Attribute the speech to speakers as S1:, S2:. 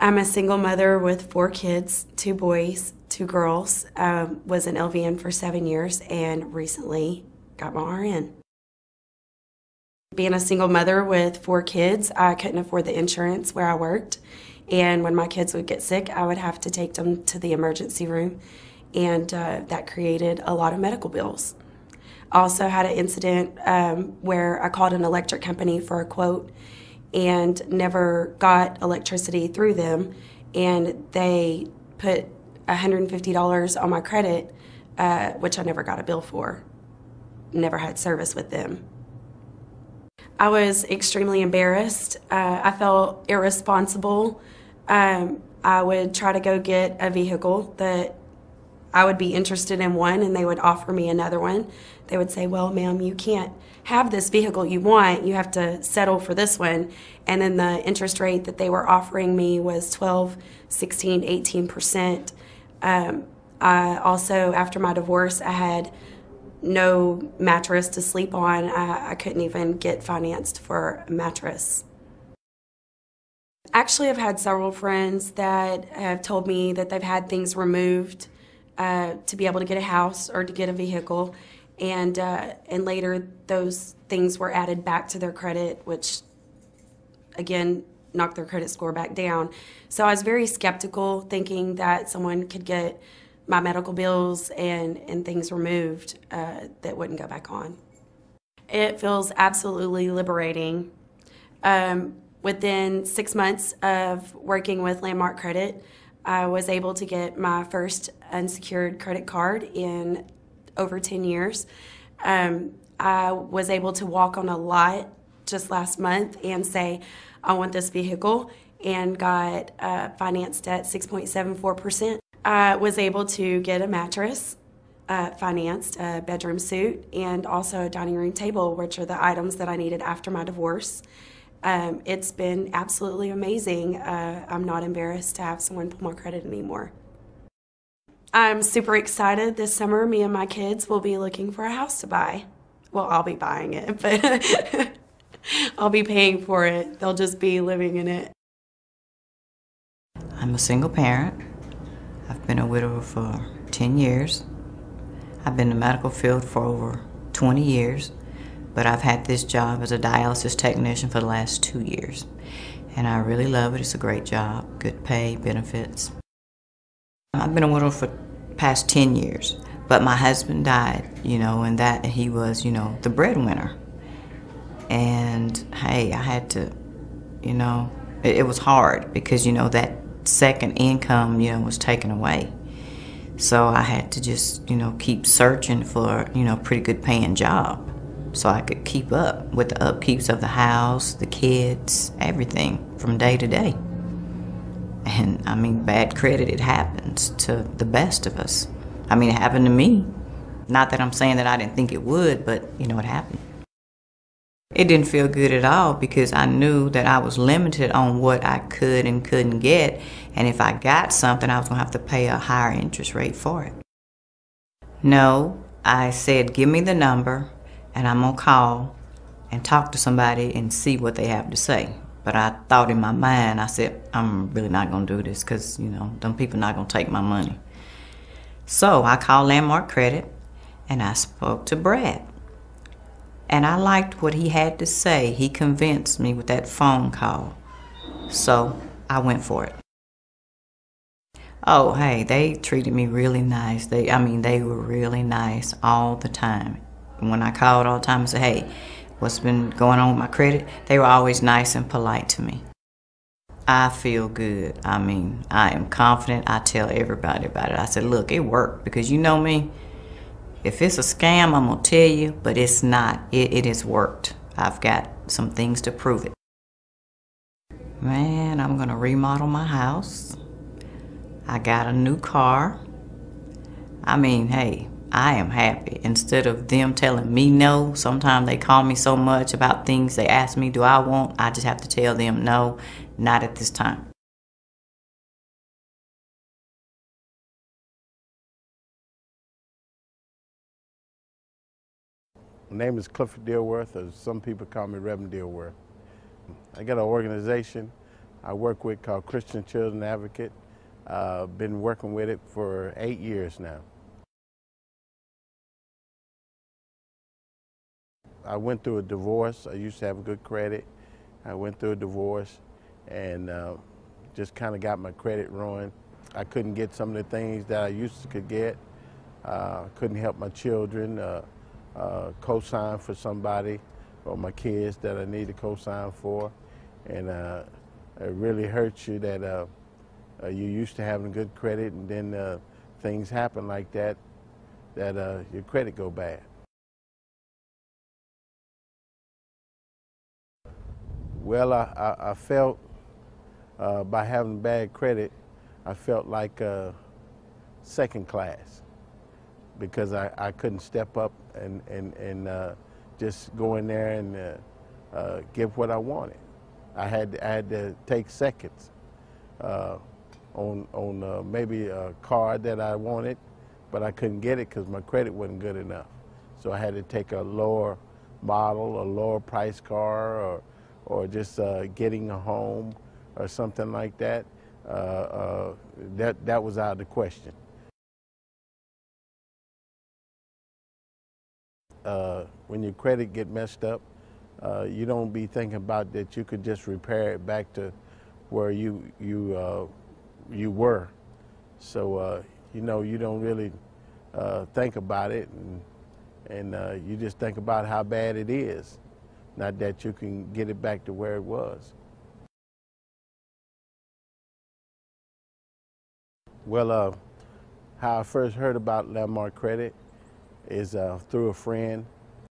S1: I'm a single mother with 4 kids, 2 boys, 2 girls. Was an LVN for 7 years and recently got my RN. Being a single mother with 4 kids, I couldn't afford the insurance where I worked. And when my kids would get sick, I would have to take them to the emergency room. And that created a lot of medical bills. I also had an incident where I called an electric company for a quote and never got electricity through them, and they put $150 on my credit, which I never got a bill for. Never had service with them. I was extremely embarrassed. I felt irresponsible. I would try to go get a vehicle that I would be interested in one, and they would offer me another one. They would say, well, ma'am, you can't have this vehicle you want. You have to settle for this one. And then the interest rate that they were offering me was 12, 16, 18%. I also, after my divorce, I had no mattress to sleep on. I couldn't even get financed for a mattress. Actually, I've had several friends that have told me that they've had things removed to be able to get a house or to get a vehicle, and later those things were added back to their credit, which again knocked their credit score back down. So I was very skeptical, thinking that someone could get my medical bills and things removed that wouldn't go back on. It feels absolutely liberating. Within 6 months of working with Lien Norton Credit, I was able to get my first unsecured credit card in over 10 years. I was able to walk on a lot just last month and say, I want this vehicle, and got financed at 6.74%. I was able to get a mattress financed, a bedroom suite, and also a dining room table, which are the items that I needed after my divorce. It's been absolutely amazing. I'm not embarrassed to have someone pull my credit anymore. I'm super excited. This summer, me and my kids will be looking for a house to buy. Well, I'll be buying it, but I'll be paying for it. They'll just be living in it.
S2: I'm a single parent. I've been a widower for 10 years. I've been in the medical field for over 20 years. But I've had this job as a dialysis technician for the last 2 years. And I really love it. It's a great job, good pay, benefits. I've been a widow for the past 10 years. But my husband died, and that he was, the breadwinner. And hey, I had to, it was hard because, that second income, was taken away. So I had to just, keep searching for, a pretty good paying job, so I could keep up with the upkeeps of the house, the kids, everything from day to day. And I mean, bad credit, it happens to the best of us. I mean, it happened to me. Not that I'm saying that I didn't think it would, but it happened. It didn't feel good at all because I knew that I was limited on what I could and couldn't get. And if I got something, I was gonna have to pay a higher interest rate for it. No, I said, give me the number, and I'm gonna call and talk to somebody and see what they have to say. But I thought in my mind, I said, I'm really not gonna do this because, them people not gonna take my money. So I called Lien Norton Credit and I spoke to Brad. And I liked what he had to say. He convinced me with that phone call. So I went for it. Oh, hey, they treated me really nice. They were really nice all the time. When I called all the time and said, hey, what's been going on with my credit? They were always nice and polite to me. I feel good. I am confident. I tell everybody about it. I said, look, it worked because you know me. If it's a scam, I'm going to tell you, but it's not. It has worked. I've got some things to prove it. Man, I'm going to remodel my house. I got a new car. Hey, I am happy. Instead of them telling me no, sometimes they call me so much about things they ask me, do I want? I just have to tell them no, not at this time.
S3: My name is Clifford Dilworth, or some people call me Reverend Dilworth. I got an organization I work with called Christian Children Advocate. Been working with it for 8 years now. I went through a divorce. I used to have good credit. I went through a divorce and just kind of got my credit ruined. I couldn't get some of the things that I used to could get. Couldn't help my children, co-sign for somebody or my kids that I need to co-sign for. And it really hurts you that you're used to having good credit and then things happen like that, that your credit go bad. Well, I felt by having bad credit, I felt like second class because I couldn't step up and just go in there and give what I wanted. I had to take seconds on maybe a car that I wanted, but I couldn't get it because my credit wasn't good enough. So I had to take a lower model, a lower price car, or just getting a home or something like that. That was out of the question. When your credit get messed up, you don't be thinking about that you could just repair it back to where you were. So you know, you don't really think about it, and you just think about how bad it is, not that you can get it back to where it was. Well, how I first heard about Landmark Credit is through a friend.